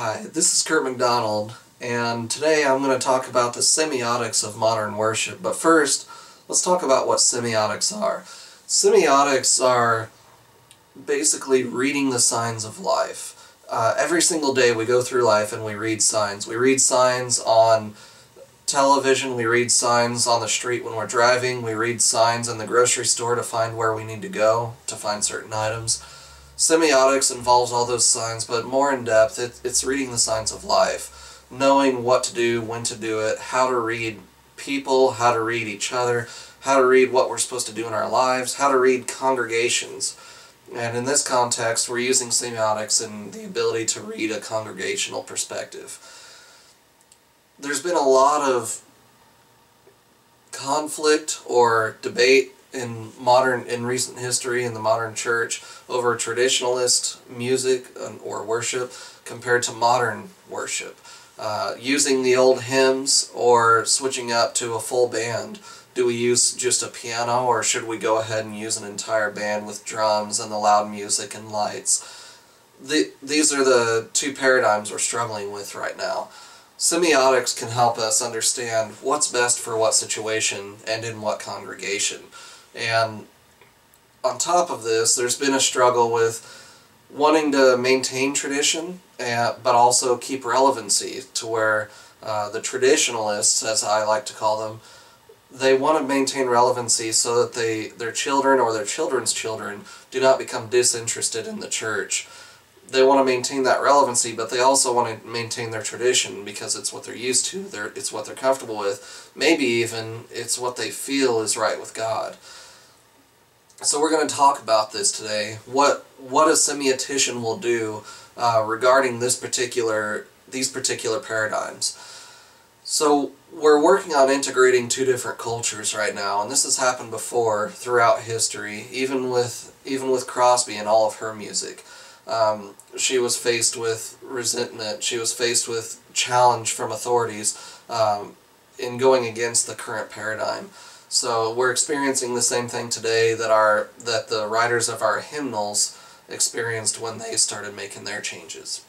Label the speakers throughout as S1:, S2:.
S1: Hi, this is Kurt McDonald, and today I'm going to talk about the semiotics of modern worship. But first, let's talk about what semiotics are. Semiotics are basically reading the signs of life. Every single day we go through life and we read signs. We read signs on television, we read signs on the street when we're driving, we read signs in the grocery store to find where we need to go, to find certain items. Semiotics involves all those signs, but more in depth, it's reading the signs of life. Knowing what to do, when to do it, how to read people, how to read each other, how to read what we're supposed to do in our lives, how to read congregations. And in this context, we're using semiotics and the ability to read a congregational perspective. There's been a lot of conflict or debate in recent history in the modern church over traditionalist music or worship compared to modern worship. Using the old hymns or switching up to a full band. Do we use just a piano, or should we go ahead and use an entire band with drums and the loud music and lights? These are the two paradigms we're struggling with right now. Semiotics can help us understand what's best for what situation and in what congregation. And on top of this, there's been a struggle with wanting to maintain tradition, but also keep relevancy, to where the traditionalists, as I like to call them, they want to maintain relevancy so that their children or their children's children do not become disinterested in the church. They want to maintain that relevancy, but they also want to maintain their tradition because it's what they're used to, it's what they're comfortable with, maybe even it's what they feel is right with God. So we're going to talk about this today, what a semiotician will do regarding these particular paradigms. So we're working on integrating two different cultures right now, and this has happened before throughout history, even with Crosby and all of her music. She was faced with resentment, she was faced with challenge from authorities in going against the current paradigm. So we're experiencing the same thing today that the writers of our hymnals experienced when they started making their changes.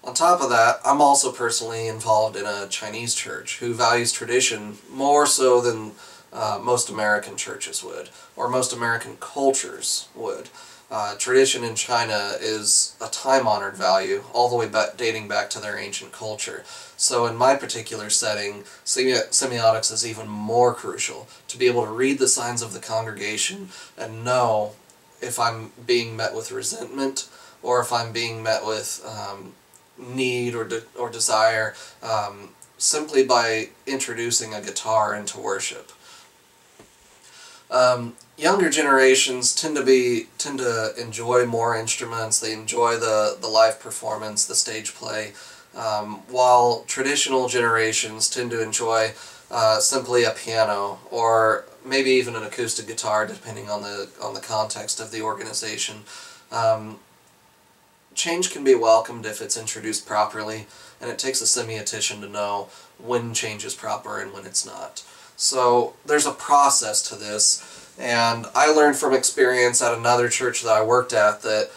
S1: On top of that, I'm also personally involved in a Chinese church who values tradition more so than most American churches would, or most American cultures would. Tradition in China is a time-honored value, all the way back, dating back to their ancient culture. So in my particular setting, semiotics is even more crucial, to be able to read the signs of the congregation and know if I'm being met with resentment or if I'm being met with need or desire, simply by introducing a guitar into worship. Younger generations tend to enjoy more instruments. They enjoy the live performance, the stage play, while traditional generations tend to enjoy simply a piano or maybe even an acoustic guitar, depending on the context of the organization. Change can be welcomed if it's introduced properly, and it takes a semiotician to know when change is proper and when it's not. So there's a process to this, and I learned from experience at another church that I worked at that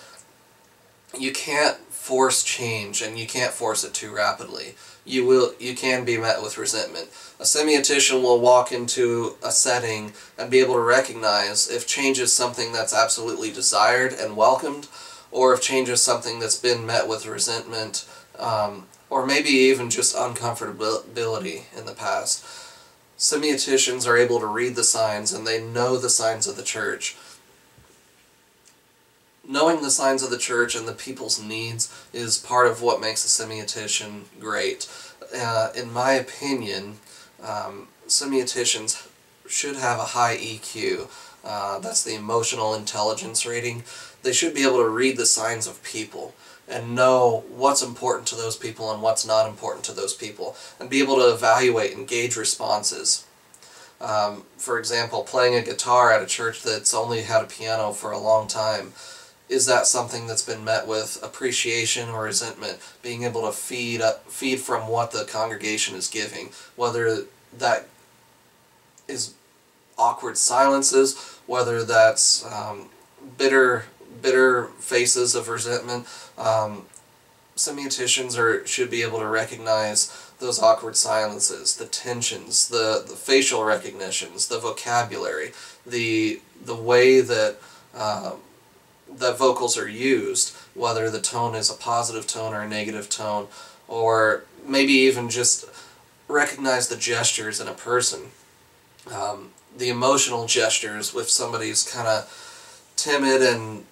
S1: you can't force change, and you can't force it too rapidly. You can be met with resentment. A semiotician will walk into a setting and be able to recognize if change is something that's absolutely desired and welcomed, or if change is something that's been met with resentment, or maybe even just uncomfortability in the past. Semioticians are able to read the signs, and they know the signs of the church. Knowing the signs of the church and the people's needs is part of what makes a semiotician great. In my opinion, semioticians should have a high EQ. That's the emotional intelligence rating. They should be able to read the signs of people and know what's important to those people and what's not important to those people, and be able to evaluate and gauge responses. For example, playing a guitar at a church that's only had a piano for a long time, is that something that's been met with appreciation or resentment? Being able to feed from what the congregation is giving, whether that is awkward silences, whether that's bitter faces of resentment. semioticians should be able to recognize those awkward silences, the tensions, the facial recognitions, the vocabulary, the way that that vocals are used, whether the tone is a positive tone or a negative tone, or maybe even just recognize the gestures in a person. The emotional gestures, if somebody's kind of timid and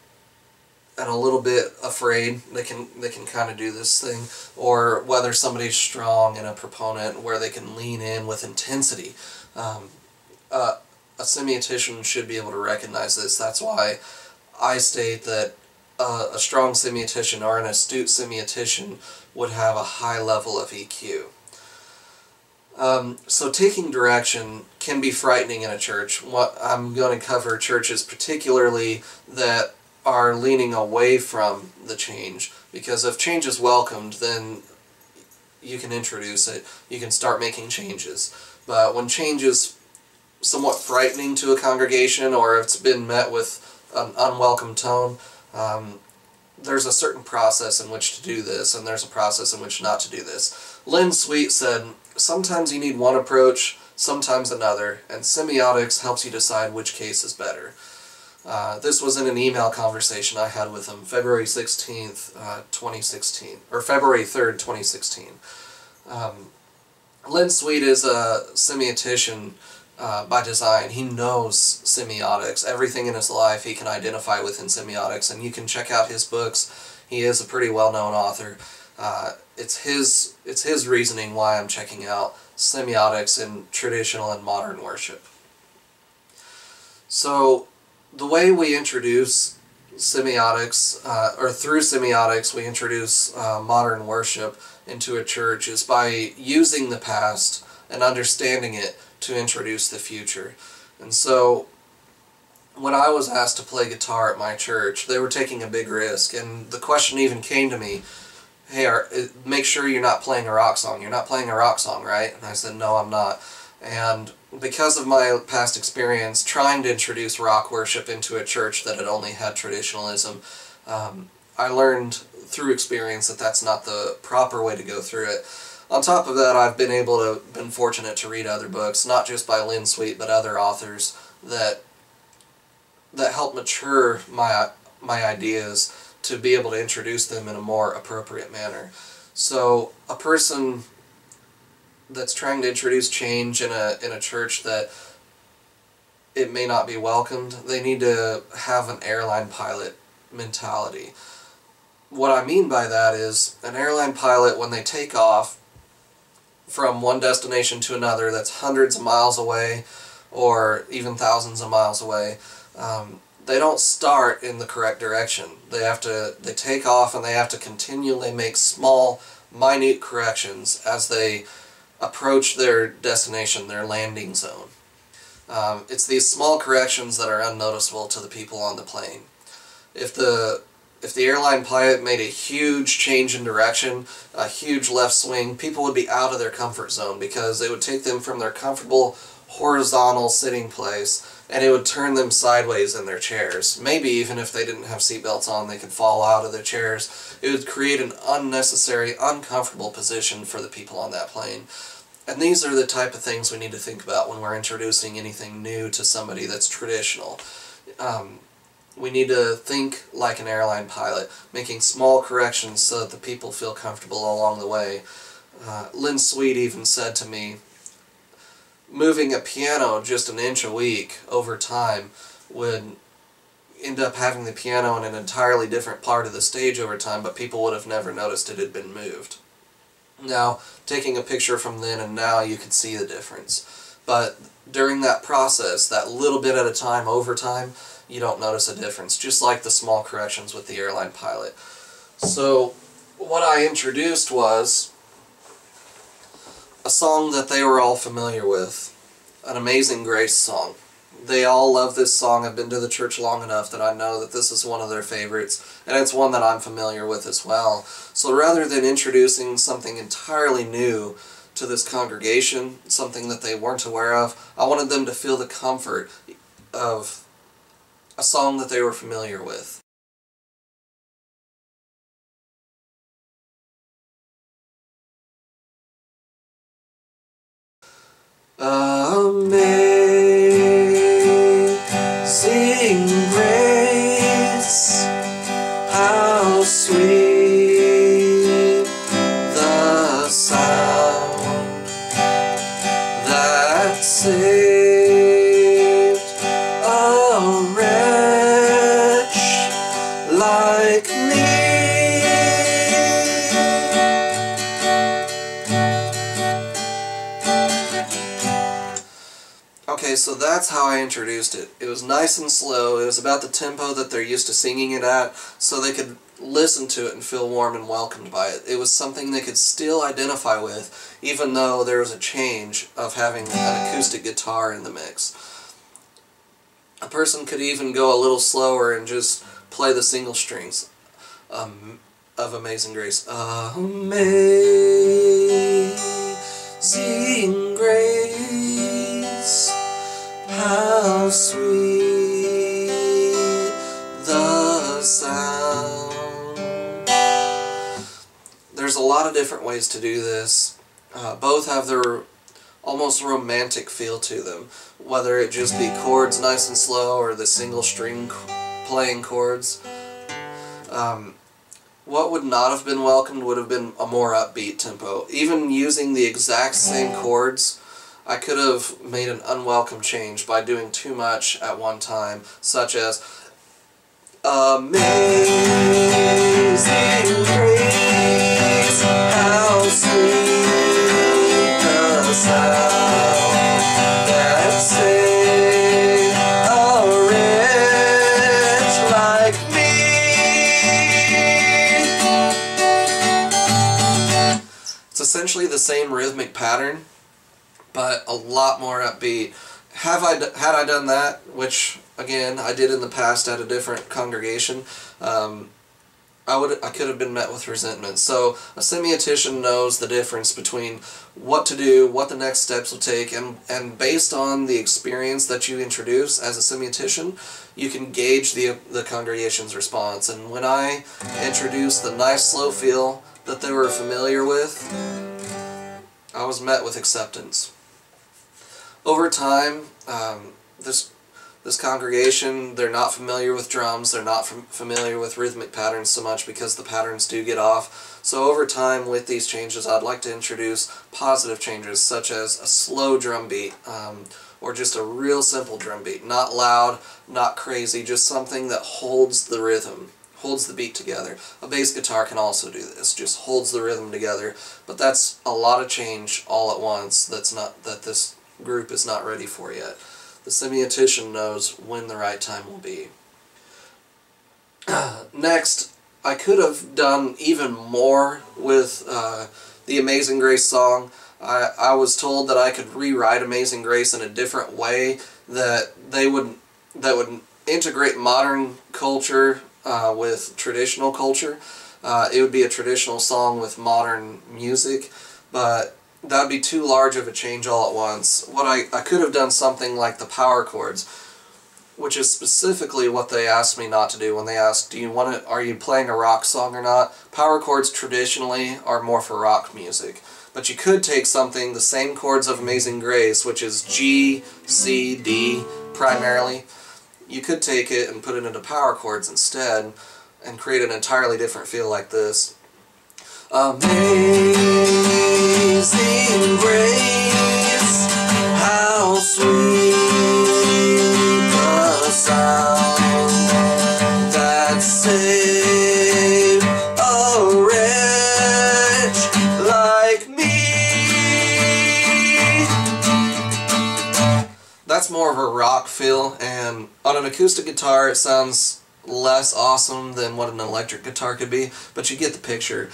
S1: a little bit afraid, they can kind of do this thing, or whether somebody's strong and a proponent where they can lean in with intensity. A semiotician should be able to recognize this. That's why I state that a strong semiotician or an astute semiotician would have a high level of EQ. So taking direction can be frightening in a church. I'm going to cover churches particularly that are leaning away from the change, because if change is welcomed, then you can introduce it, you can start making changes. But when change is somewhat frightening to a congregation, or it's been met with an unwelcome tone, there's a certain process in which to do this, and there's a process in which not to do this. Lynn Sweet said, sometimes you need one approach, sometimes another, and semiotics helps you decide which case is better. This was in an email conversation I had with him February 16th, 2016, or February 3rd, 2016. Lynn Sweet is a semiotician by design. He knows semiotics. Everything in his life he can identify within semiotics, and you can check out his books. He is a pretty well-known author. It's his reasoning why I'm checking out semiotics in traditional and modern worship. So the way we introduce semiotics, or through semiotics we introduce modern worship into a church, is by using the past and understanding it to introduce the future. And so when I was asked to play guitar at my church, they were taking a big risk, and the question even came to me, hey, make sure you're not playing a rock song. You're not playing a rock song, right? And I said, no, I'm not. And because of my past experience trying to introduce rock worship into a church that had only had traditionalism, I learned through experience that that's not the proper way to go through it. On top of that, I've been fortunate to read other books, not just by Lynn Sweet, but other authors that help mature my ideas to be able to introduce them in a more appropriate manner. So a person that's trying to introduce change in a church that it may not be welcomed, they need to have an airline pilot mentality. What I mean by that is, an airline pilot, when they take off from one destination to another that's hundreds of miles away, or even thousands of miles away, they don't start in the correct direction. They take off, and they have to continually make small, minute corrections as they approach their destination, their landing zone. It's these small corrections that are unnoticeable to the people on the plane. If the airline pilot made a huge change in direction, a huge left swing, people would be out of their comfort zone, because it would take them from their comfortable horizontal sitting place, and it would turn them sideways in their chairs. Maybe even if they didn't have seatbelts on, they could fall out of their chairs. It would create an unnecessary, uncomfortable position for the people on that plane. And these are the type of things we need to think about when we're introducing anything new to somebody that's traditional. We need to think like an airline pilot, making small corrections so that the people feel comfortable along the way. Lynn Sweet even said to me, moving a piano just an inch a week over time would end up having the piano in an entirely different part of the stage over time, but people would have never noticed it had been moved. Now, taking a picture from then and now, you can see the difference. But during that process, that little bit at a time, over time, you don't notice a difference, just like the small corrections with the airline pilot. So, what I introduced was a song that they were all familiar with, an Amazing Grace song. They all love this song. I've been to the church long enough that I know that this is one of their favorites, and it's one that I'm familiar with as well. So rather than introducing something entirely new to this congregation, something that they weren't aware of, I wanted them to feel the comfort of a song that they were familiar with. how sweet the sound that saved a wretch like me. Okay, so that's how I introduced it. It was nice and slow. It was about the tempo that they're used to singing it at, so they could listen to it and feel warm and welcomed by it. It was something they could still identify with, even though there was a change of having an acoustic guitar in the mix. A person could even go a little slower and just play the single strings of Amazing Grace. Amazing Grace, how sweet the sound. There's a lot of different ways to do this. Both have their almost romantic feel to them, whether it just be chords nice and slow or the single string playing chords. What would not have been welcomed would have been a more upbeat tempo. Even using the exact same chords, I could have made an unwelcome change by doing too much at one time, such as Amazing Grace, how sweet the sound that saved a wretch like me. It's essentially the same rhythmic pattern, but a lot more upbeat. Had I done that, which again I did in the past at a different congregation, I could have been met with resentment. So a semiotician knows the difference between what to do, what the next steps will take, and based on the experience that you introduce as a semiotician, you can gauge the congregation's response. And when I introduced the nice slow feel that they were familiar with, I was met with acceptance. Over time, this congregation, they're not familiar with drums, they're not familiar with rhythmic patterns so much because the patterns do get off. So over time with these changes, I'd like to introduce positive changes such as a slow drum beat, or just a real simple drum beat. Not loud, not crazy, just something that holds the rhythm, holds the beat together. A bass guitar can also do this, just holds the rhythm together, but that's a lot of change all at once that this group is not ready for yet. The semiotician knows when the right time will be. Next, I could have done even more with the Amazing Grace song. I was told that I could rewrite Amazing Grace in a different way that would integrate modern culture with traditional culture. It would be a traditional song with modern music, but that would be too large of a change all at once. What I could have done something like the power chords, which is specifically what they asked me not to do when they asked, are you playing a rock song or not? Power chords traditionally are more for rock music. But you could take something, the same chords of Amazing Grace, which is G, C, D primarily. You could take it and put it into power chords instead and create an entirely different feel like this. Amazing Grace, how sweet the sound that saved a wretch like me. That's more of a rock feel, and on an acoustic guitar it sounds less awesome than what an electric guitar could be, but you get the picture.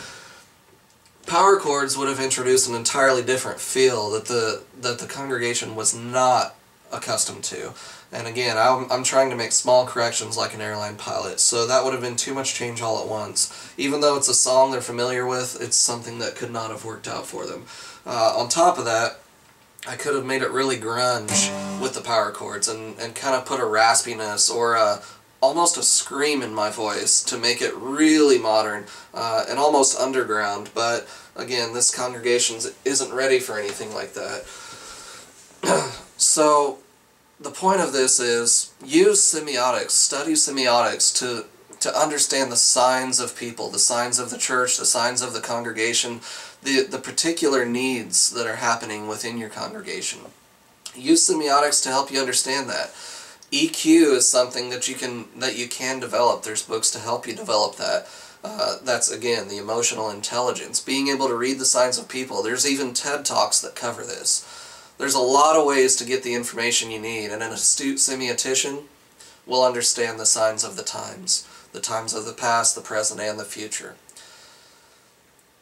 S1: Power chords would have introduced an entirely different feel that the congregation was not accustomed to. And again, I'm trying to make small corrections like an airline pilot, so that would have been too much change all at once. Even though it's a song they're familiar with, it's something that could not have worked out for them. On top of that, I could have made it really grunge with the power chords and kind of put a raspiness or almost a scream in my voice to make it really modern and almost underground, but again, this congregation isn't ready for anything like that. So the point of this is use semiotics, study semiotics to understand the signs of people, the signs of the church, the signs of the congregation, the particular needs that are happening within your congregation. Use semiotics to help you understand that. EQ is something that you can develop. There's books to help you develop that. That's, again, the emotional intelligence, being able to read the signs of people. There's even TED Talks that cover this. There's a lot of ways to get the information you need, and an astute semiotician will understand the signs of the times of the past, the present, and the future.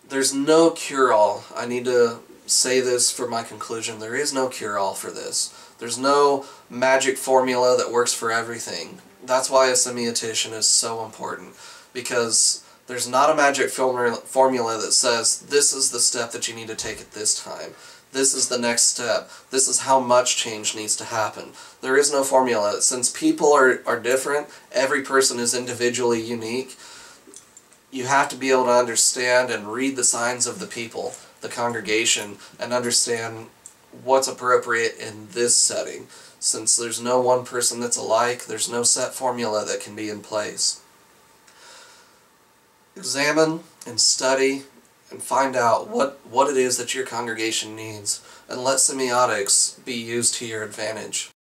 S1: There's no cure-all. I need to say this for my conclusion. There is no cure-all for this. There's no magic formula that works for everything. That's why a semiotician is so important, because there's not a magic formula that says this is the step that you need to take at this time. This is the next step. This is how much change needs to happen. There is no formula. Since people are different, every person is individually unique, you have to be able to understand and read the signs of the people, the congregation, and understand what's appropriate in this setting. Since there's no one person that's alike, there's no set formula that can be in place. Examine and study and find out what it is that your congregation needs, and let semiotics be used to your advantage.